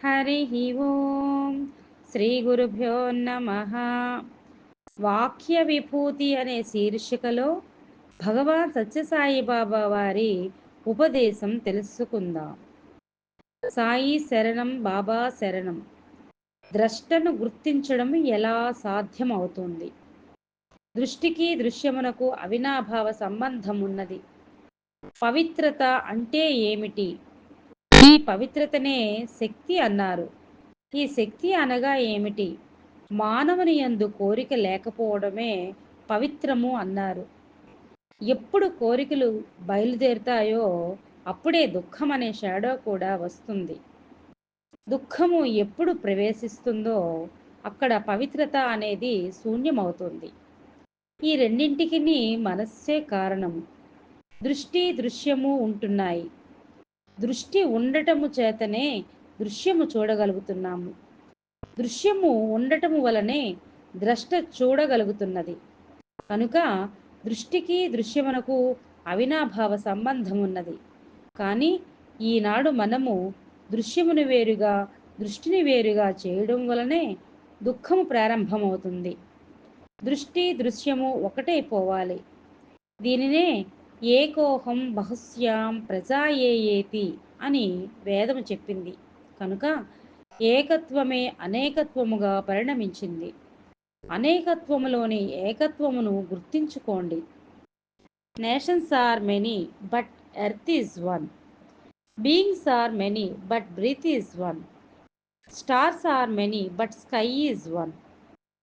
హరి ఓం శ్రీ గురుభ్యో నమః. వాక్య విభూతి అనే శీర్షికలో భగవాన్ సత్యసాయిబాబా వారి ఉపదేశం తెలుసుకుందాం. సాయి శరణం, బాబా శరణం. ద్రష్టను గుర్తించడం ఎలా సాధ్యమవుతుంది? దృష్టికి దృశ్యమునకు అవినాభావ సంబంధం ఉన్నది. పవిత్రత అంటే ఏమిటి? ఈ పవిత్రతనే శక్తి అన్నారు. ఈ శక్తి అనగా ఏమిటి? మానవుని యందు కోరిక లేకపోవడమే పవిత్రము అన్నారు. ఎప్పుడు కోరికలు బయలుదేరుతాయో అప్పుడే దుఃఖం అనే షాడో కూడా వస్తుంది. దుఃఖము ఎప్పుడు ప్రవేశిస్తుందో అక్కడ పవిత్రత అనేది శూన్యమవుతుంది. ఈ రెండింటికి మనస్సే కారణము. దృష్టి దృశ్యము ఉంటున్నాయి. దృష్టి ఉండటము చేతనే దృశ్యము చూడగలుగుతున్నాము. దృశ్యము ఉండటము వలనే ద్రష్ట చూడగలుగుతున్నది. కనుక దృష్టికి దృశ్యమునకు అవినాభావ సంబంధం ఉన్నది. కానీ ఈనాడు మనము దృశ్యమును వేరుగా, దృష్టిని వేరుగా చేయడం వలనే దుఃఖము ప్రారంభమవుతుంది. దృష్టి దృశ్యము ఒకటైపోవాలి. దీనినే ఏకోహం బహుశ్యాం ప్రజాయేయేతి అని వేదము చెప్పింది. కనుక ఏకత్వమే అనేకత్వముగా పరిణమించింది. అనేకత్వములోని ఏకత్వమును గుర్తించుకోండి. Nations are many but earth is one. Beings are many but breath is one. Stars are many but sky is one.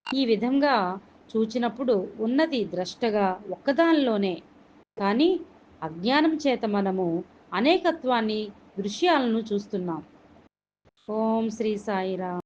ఈ విధంగా చూచినప్పుడు ఉన్నది ద్రష్టగా ఒక్కదానిలోనే. కానీ అజ్ఞానం చేత మనము అనేకత్వాన్ని, దృశ్యాలను చూస్తున్నాం. ఓం శ్రీ సాయిరామ్.